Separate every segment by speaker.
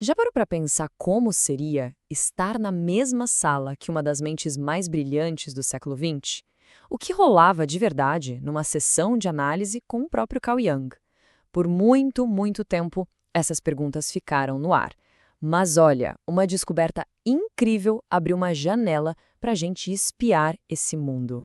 Speaker 1: Já parou para pensar como seria estar na mesma sala que uma das mentes mais brilhantes do século XX? O que rolava de verdade numa sessão de análise com o próprio Carl Jung? Por muito, muito tempo, essas perguntas ficaram no ar. Mas olha, uma descoberta incrível abriu uma janela para a gente espiar esse mundo.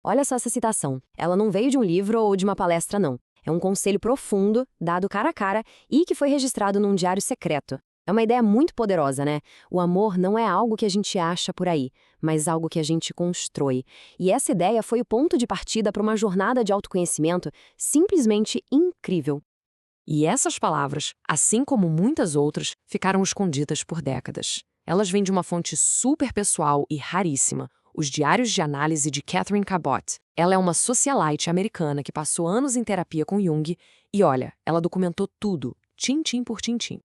Speaker 2: Olha só essa citação. Ela não veio de um livro ou de uma palestra, não. É um conselho profundo, dado cara a cara e que foi registrado num diário secreto. É uma ideia muito poderosa, né? O amor não é algo que a gente acha por aí, mas algo que a gente constrói. E essa ideia foi o ponto de partida para uma jornada de autoconhecimento simplesmente incrível.
Speaker 1: E essas palavras, assim como muitas outras, ficaram escondidas por décadas. Elas vêm de uma fonte super pessoal e raríssima, os Diários de Análise de Catherine Cabot. Ela é uma socialite americana que passou anos em terapia com Jung e, olha, ela documentou tudo, tintim por tintim.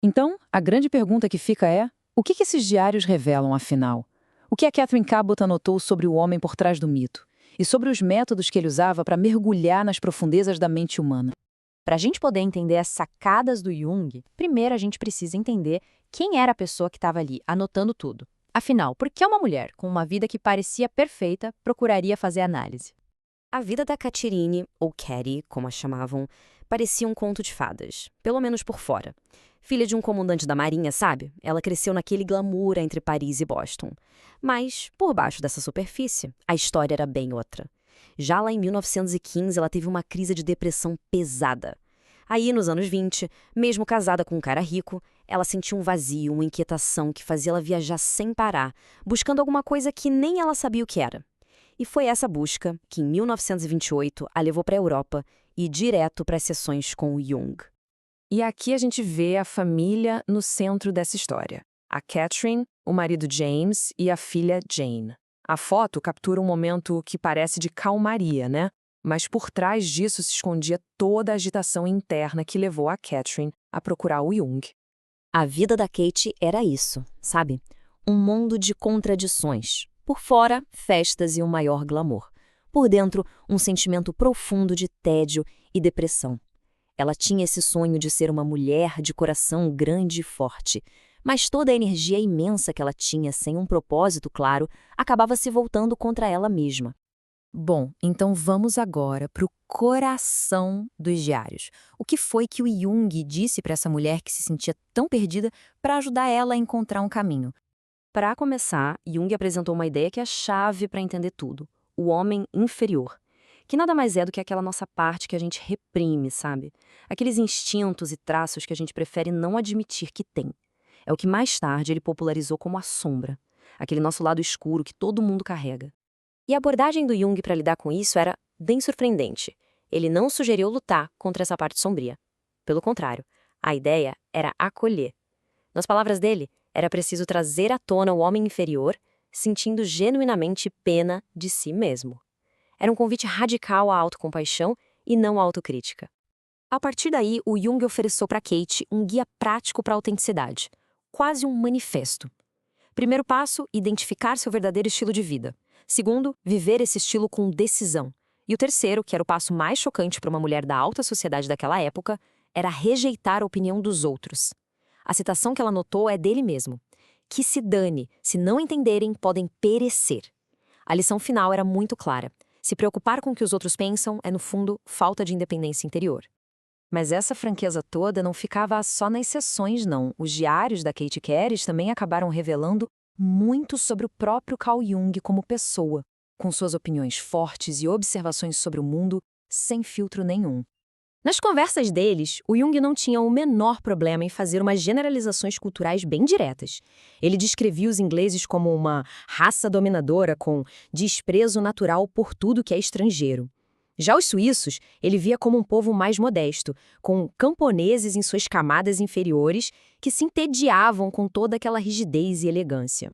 Speaker 3: Então, a grande pergunta que fica é: o que esses diários revelam, afinal? O que a Catherine Cabot anotou sobre o homem por trás do mito? E sobre os métodos que ele usava para mergulhar nas profundezas da mente humana?
Speaker 2: Para a gente poder entender as sacadas do Jung, primeiro a gente precisa entender quem era a pessoa que estava ali, anotando tudo. Afinal, por que uma mulher com uma vida que parecia perfeita procuraria fazer análise? A vida da Catherine, ou Cathy, como a chamavam, parecia um conto de fadas, pelo menos por fora. Filha de um comandante da marinha, sabe? Ela cresceu naquele glamour entre Paris e Boston. Mas, por baixo dessa superfície, a história era bem outra. Já lá em 1915, ela teve uma crise de depressão pesada. Aí, nos anos 20, mesmo casada com um cara rico, ela sentiu um vazio, uma inquietação que fazia ela viajar sem parar, buscando alguma coisa que nem ela sabia o que era. E foi essa busca que, em 1928, a levou para a Europa e direto para as sessões com o Jung.
Speaker 1: E aqui a gente vê a família no centro dessa história. A Catherine, o marido James e a filha Jane. A foto captura um momento que parece de calmaria, né? Mas por trás disso se escondia toda a agitação interna que levou a Catherine a procurar o Jung.
Speaker 2: A vida da Kate era isso, sabe? Um mundo de contradições. Por fora, festas e um maior glamour. Por dentro, um sentimento profundo de tédio e depressão. Ela tinha esse sonho de ser uma mulher de coração grande e forte, mas toda a energia imensa que ela tinha sem um propósito claro acabava se voltando contra ela mesma.
Speaker 1: Bom, então vamos agora para o coração dos diários. O que foi que o Jung disse para essa mulher que se sentia tão perdida para ajudar ela a encontrar um caminho?
Speaker 2: Para começar, Jung apresentou uma ideia que é a chave para entender tudo: o homem inferior. Que nada mais é do que aquela nossa parte que a gente reprime, sabe? Aqueles instintos e traços que a gente prefere não admitir que tem. É o que mais tarde ele popularizou como a sombra, aquele nosso lado escuro que todo mundo carrega. E a abordagem do Jung para lidar com isso era bem surpreendente. Ele não sugeriu lutar contra essa parte sombria. Pelo contrário, a ideia era acolher. Nas palavras dele, era preciso trazer à tona o homem inferior, sentindo genuinamente pena de si mesmo. Era um convite radical à autocompaixão e não à autocrítica. A partir daí, o Jung ofereceu para Kate um guia prático para a autenticidade, quase um manifesto. Primeiro passo, identificar seu verdadeiro estilo de vida. Segundo, viver esse estilo com decisão. E o terceiro, que era o passo mais chocante para uma mulher da alta sociedade daquela época, era rejeitar a opinião dos outros. A citação que ela notou é dele mesmo. Que se dane, se não entenderem, podem perecer. A lição final era muito clara. Se preocupar com o que os outros pensam é, no fundo, falta de independência interior.
Speaker 1: Mas essa franqueza toda não ficava só nas sessões, não. Os diários da Kate Keres também acabaram revelando muito sobre o próprio Carl Jung como pessoa, com suas opiniões fortes e observações sobre o mundo sem filtro nenhum.
Speaker 2: Nas conversas deles, o Jung não tinha o menor problema em fazer umas generalizações culturais bem diretas. Ele descrevia os ingleses como uma raça dominadora com desprezo natural por tudo que é estrangeiro. Já os suíços, ele via como um povo mais modesto, com camponeses em suas camadas inferiores que se entediavam com toda aquela rigidez e elegância.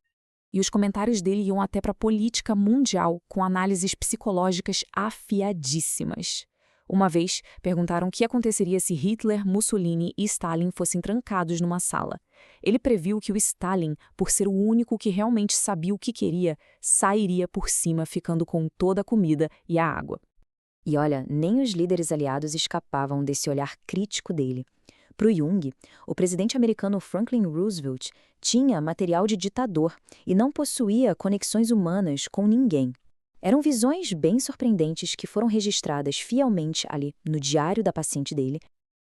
Speaker 4: E os comentários dele iam até para a política mundial, com análises psicológicas afiadíssimas. Uma vez, perguntaram o que aconteceria se Hitler, Mussolini e Stalin fossem trancados numa sala. Ele previu que o Stalin, por ser o único que realmente sabia o que queria, sairia por cima ficando com toda a comida e a água.
Speaker 2: E olha, nem os líderes aliados escapavam desse olhar crítico dele.
Speaker 5: Para o Jung, o presidente americano Franklin Roosevelt tinha material de ditador e não possuía conexões humanas com ninguém. Eram visões bem surpreendentes que foram registradas fielmente ali no diário da paciente dele.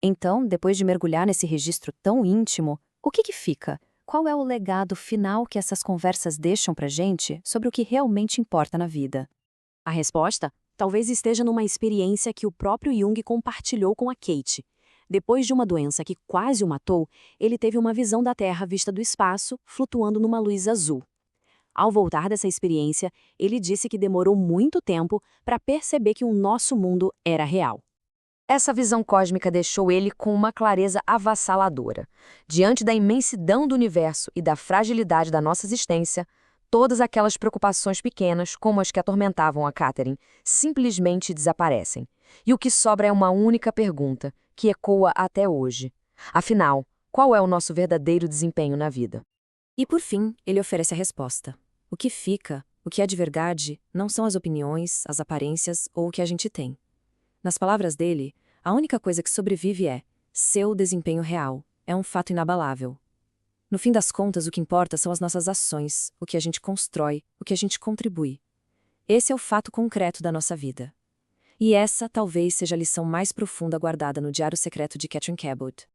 Speaker 2: Então, depois de mergulhar nesse registro tão íntimo, o que fica? Qual é o legado final que essas conversas deixam pra gente sobre o que realmente importa na vida? A resposta talvez esteja numa experiência que o próprio Jung compartilhou com a Kate. Depois de uma doença que quase o matou, ele teve uma visão da Terra vista do espaço, flutuando numa luz azul. Ao voltar dessa experiência, ele disse que demorou muito tempo para perceber que o nosso mundo era real.
Speaker 1: Essa visão cósmica deixou ele com uma clareza avassaladora. Diante da imensidão do universo e da fragilidade da nossa existência, todas aquelas preocupações pequenas, como as que atormentavam a Catherine, simplesmente desaparecem. E o que sobra é uma única pergunta, que ecoa até hoje. Afinal, qual é o nosso verdadeiro desempenho na vida?
Speaker 2: E por fim, ele oferece a resposta. O que fica, o que é de verdade, não são as opiniões, as aparências ou o que a gente tem. Nas palavras dele, a única coisa que sobrevive é seu desempenho real, é um fato inabalável. No fim das contas, o que importa são as nossas ações, o que a gente constrói, o que a gente contribui. Esse é o fato concreto da nossa vida. E essa talvez seja a lição mais profunda guardada no Diário Secreto de Catherine Cabot.